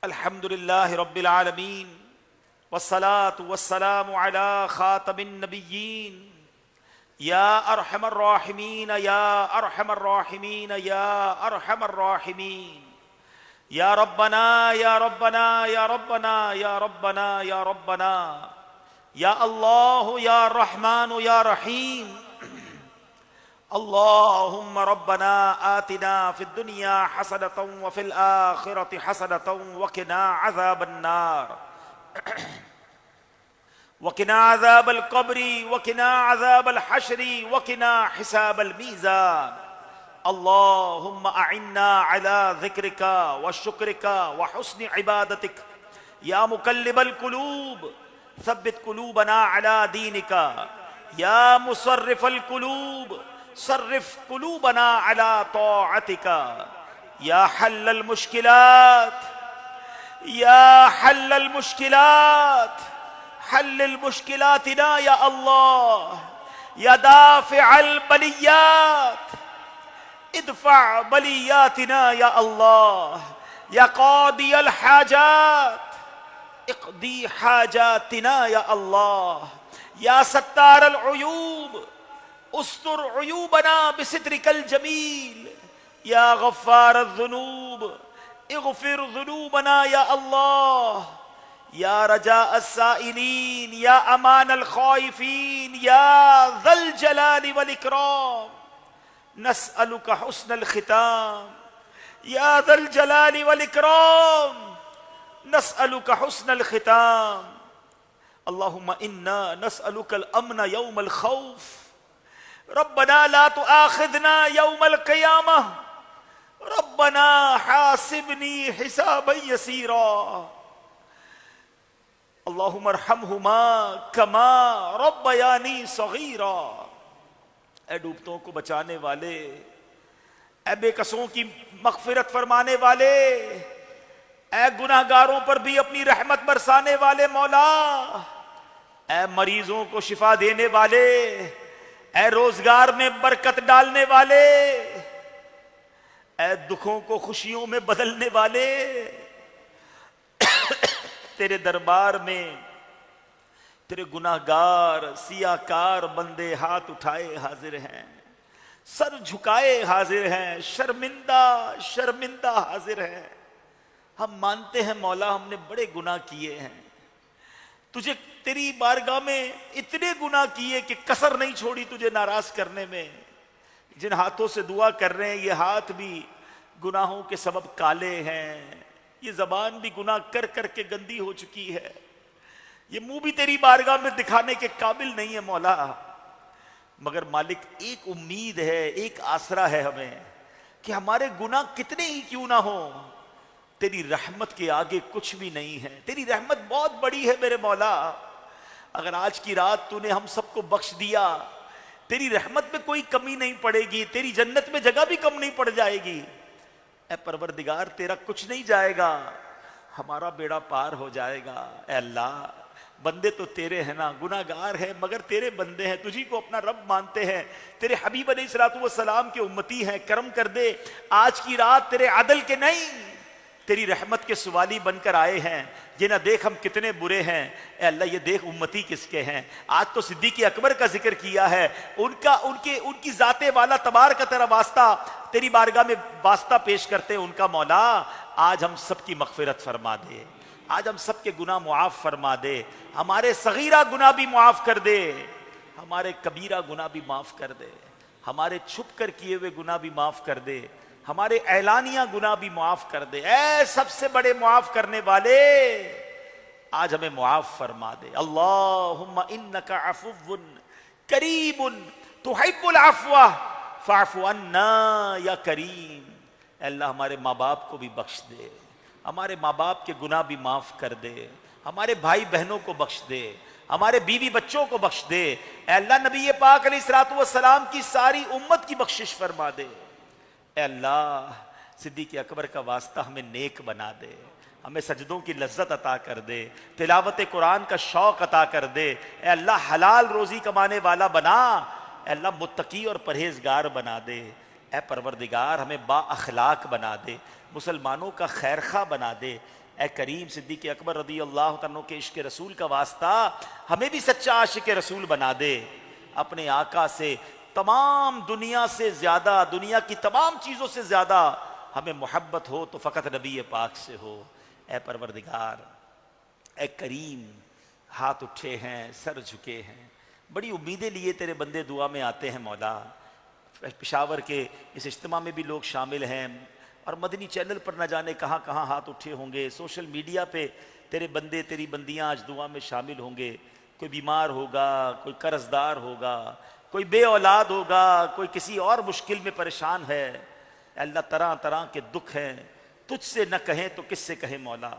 الحمد لله رب العالمين والصلاة والسلام على خاتم النبيين يا أرحم الراحمين يا أرحم الراحمين يا أرحم الراحمين يا ربنا يا ربنا يا ربنا يا ربنا يا ربنا يا الله يا رحمن يا رحيم اللهم ربنا آتنا في الدنيا حسنة وفي الآخرة حسنة وقنا عذاب النار وقنا عذاب القبر وقنا عذاب الحشر وقنا حساب الميزان اللهم أعنا على ذكرك وشكرك وحسن عبادتك يا مقلب القلوب ثبت قلوبنا على دينك يا مصرف القلوب صرف قلوبنا على طاعتك يا حل المشكلات يا حل المشكلات حل المشكلاتنا يا الله يا دافع البليات ادفع بلياتنا يا الله يا قاضي الحاجات اقضي حاجاتنا يا الله يا ستار العيوب استر عيوبنا بسترك الجميل يا غفار الذنوب اغفر ذنوبنا يا الله يا رجاء السائلين يا امان الخائفين يا ذا الجلال والاكرام نسألك حسن الختام يا ذا الجلال والاكرام نسألك حسن الختام اللهم انا نسألك الامن يوم الخوف ربنا لا تؤاخذنا يوم القيامة ربنا حاسبني حسابا يسيرا اللهم ارحمهما كما ربياني صغيرا اے ڈوبتوں کو بچانے والے، اے بے کسوں کی مغفرت فرمانے والے، اے گناہگاروں پر بھی اپنی رحمت برسانے والے مولا، اے مریضوں کو شفا دینے والے، اے روزگار میں برکت ڈالنے والے، اے دکھوں کو خوشیوں میں بدلنے والے، تیرے دربار میں تیرے گناہگار سیاکار بندے ہاتھ اٹھائے حاضر ہیں، سر جھکائے حاضر ہیں، شرمندہ حاضر ہیں۔ ہم مانتے ہیں مولا ہم نے بڑے گناہ کیے ہیں، تجھے تیری بارگاہ میں اتنے گناہ کیے کہ کسر نہیں چھوڑی تجھے ناراض کرنے میں۔ جن ہاتھوں سے دعا کر رہے ہیں یہ ہاتھ بھی گناہوں کے سبب کالے ہیں، یہ زبان بھی گناہ کر کر کے گندی ہو چکی ہے، یہ منہ بھی تیری بارگاہ میں دکھانے کے قابل نہیں ہے مولا، مگر مالک ایک امید ہے، ایک آسرا ہے ہمیں کہ ہمارے گناہ کتنے ہی کیوں نہ ہوں، تیری رحمت کے آگے کچھ بھی نہیں ہے، تیری رحمت بہت بڑی ہے میرے مولا۔ اگر آج کی رات تو نے ہم سب کو بخش دیا، تیری رحمت میں کوئی کمی نہیں پڑے گی، تیری جنت میں جگہ بھی کم نہیں پڑ جائے گی۔ اے پروردگار تیرا کچھ نہیں جائے گا، ہمارا بیڑا پار ہو جائے گا۔ اے اللہ بندے تو تیرے ہیں نا، گناہگار ہیں مگر تیرے بندے ہیں، تجھی کو اپنا رب مانتے ہیں، تیرے حبیب علیہ الصلوۃ والسلام کے امتی ہیں، کرم کر دے آج کی رات تیرے عدل کے نہیں تیری رحمت کے سوالی بن کر آئے ہیں۔ یہ نہ دیکھ ہم کتنے برے ہیں، اے اللہ یہ دیکھ امتی کس کے ہیں۔ آج تو صدیق اکبر کا ذکر کیا ہے، ان کی ذات والا تبارک کا تیرا واسطہ تیری بارگاہ میں واسطہ پیش کرتے ہیں ان کا مولا، آج ہم سب کی مغفرت فرما دے، آج ہم سب کے گناہ معاف فرما دے، ہمارے صغیرہ گناہ بھی معاف کر دے، ہمارے کبیرہ گناہ بھی معاف کر دے، ہمارے چھپ کر کیے ہوئے گناہ بھی معاف کر دے، ہمارے اعلانیہ گناہ بھی معاف کر دے۔ اے سب سے بڑے معاف کرنے والے آج ہمیں معاف فرما دے۔ اللہم انک عفو کریم تحب العفو فاعف عنا یا کریم۔ اے اللہ ہمارے ماں باپ کو بھی بخش دے، ہمارے ماں باپ کے گناہ بھی معاف کر دے، ہمارے بھائی بہنوں کو بخش دے، ہمارے بیوی بچوں کو بخش دے۔ اے اللہ نبی پاک علیہ الصلوۃ والسلام کی ساری امت کی بخشش فرما دے۔ اے اللہ صدیق اکبر کا واسطہ ہمیں نیک بنا دے، ہمیں سجدوں کی لذت عطا کر دے، تلاوت قرآن کا شوق عطا کر دے۔ اے اللہ حلال روزی کمانے والا بنا، اے اللہ متقی اور پرہیزگار بنا دے۔ اے پروردگار ہمیں با اخلاق بنا دے، مسلمانوں کا خیر خواہ بنا دے۔ اے کریم صدیق اکبر رضی اللہ تعالیٰ عنہ کے عشق رسول کا واسطہ ہمیں بھی سچا عاشق رسول بنا دے. اپنے آقا سے تمام دنیا سے زیادہ، دنیا کی تمام چیزوں سے زیادہ ہمیں محبت ہو تو فقط نبی پاک سے ہو. اے پروردگار، اے کریم، ہاتھ اٹھے ہیں، سر جھکے ہیں، بڑی امیدیں لیے تیرے بندے دعا میں آتے ہیں مولا. پشاور کے اس اجتماع میں بھی لوگ شامل ہیں، اور مدنی چینل پر نہ جانے کہاں کہاں ہاتھ اٹھے ہوں گے. سوشل میڈیا پہ تیرے بندے تیری بندیاں آج دعا میں شامل ہوں گے. کوئی بیمار ہوگا، کوئی قرض دار ہوگا، کوئی بے اولاد ہوگا، کوئی کسی اور مشکل میں پریشان ہے. اے اللہ، طرح طرح کے دکھ ہیں، تجھ سے نہ کہیں تو کس سے کہیں مولا،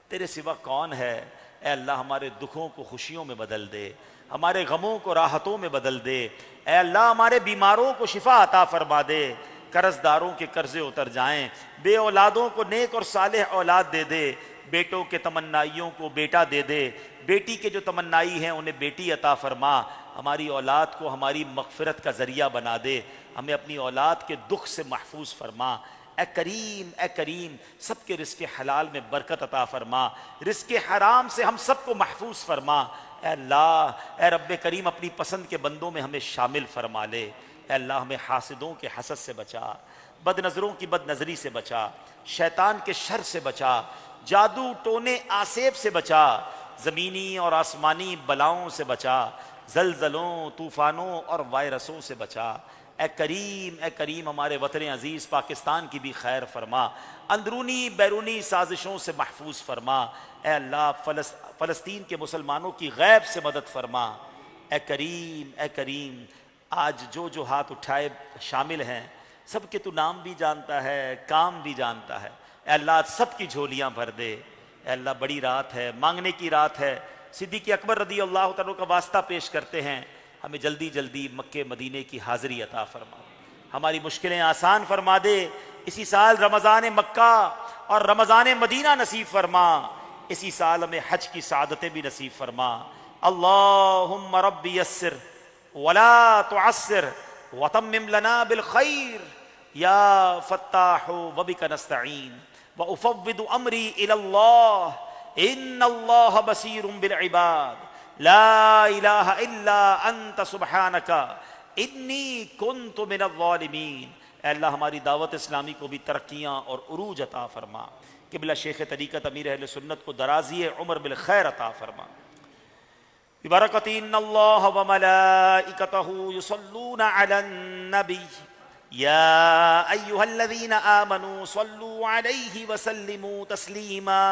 تیرے سوا کون ہے. اے اللہ، ہمارے دکھوں کو خوشیوں میں بدل دے، ہمارے غموں کو راحتوں میں بدل دے. اے اللہ، ہمارے بیماروں کو شفا عطا فرما دے، قرض داروں کے قرضے اتر جائیں، بے اولادوں کو نیک اور صالح اولاد دے دے، بیٹوں کے تمنائیوں کو بیٹا دے دے، بیٹی کے جو تمنائی ہیں انہیں بیٹی عطا فرما. ہماری اولاد کو ہماری مغفرت کا ذریعہ بنا دے، ہمیں اپنی اولاد کے دکھ سے محفوظ فرما. اے کریم، اے کریم، سب کے رزق حلال میں برکت عطا فرما، رزق حرام سے ہم سب کو محفوظ فرما. اے اللہ، اے رب کریم، اپنی پسند کے بندوں میں ہمیں شامل فرما لے. اے اللہ، ہمیں حاسدوں کے حسد سے بچا، بد نظروں کی بد نظری سے بچا، شیطان کے شر سے بچا، جادو ٹونے آسیب سے بچا، زمینی اور آسمانی بلاؤں سے بچا، زلزلوں، طوفانوں اور وائرسوں سے بچا. اے کریم، اے کریم، ہمارے وطن عزیز پاکستان کی بھی خیر فرما، اندرونی بیرونی سازشوں سے محفوظ فرما. اے اللہ، فلسطین کے مسلمانوں کی غیب سے مدد فرما. اے کریم، اے کریم، آج جو ہاتھ اٹھائے شامل ہیں سب کے تو نام بھی جانتا ہے، کام بھی جانتا ہے. اے اللہ، سب کی جھولیاں بھر دے. اے اللہ، بڑی رات ہے، مانگنے کی رات ہے. صدیق اکبر رضی اللہ تعالیٰ کا واسطہ پیش کرتے ہیں، ہمیں جلدی جلدی مکے مدینے کی حاضری عطا فرما، ہماری مشکلیں آسان فرما دے. اسی سال رمضان مکہ اور رمضان مدینہ نصیب فرما، اسی سال ہمیں حج کی سعادتیں بھی نصیب فرما. اللہم رب یسر ولا تعسر وتمم لنا بالخیر یا فتاح وبک نستعین وافوض امری الی اللہ ان اللہ بصیر بالعباد لا الہ الا انت سبحانک انی کنت من الظالمین. اے اللہ، ہماری دعوت اسلامی کو بھی ترقیاں اور عروج عطا فرما. قبلہ شیخ طریقت امیر اہل سنت کو درازی عمر بالخیر عطا فرما. ببرکت ان اللہ وملائکتہ یصلون علی النبی یا ایہا الذین آمنوا صلوا علیہ وسلموا تسلیما.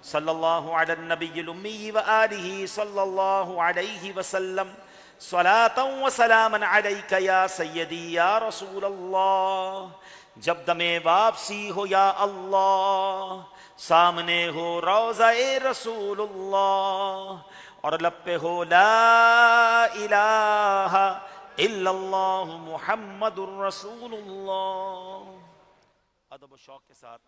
صلی اللہ علی النبی الامی وآلہ صلی اللہ علیہ وسلم صلاة و سلاما علیک یا سیدی یا رسول اللہ. جب دم واپسی ہو یا اللہ، سامنے ہو روضہ رسول اللہ، اور لب پہ ہو لا الہ الا اللہ محمد الرسول اللہ. ادب و شوق کے ساتھ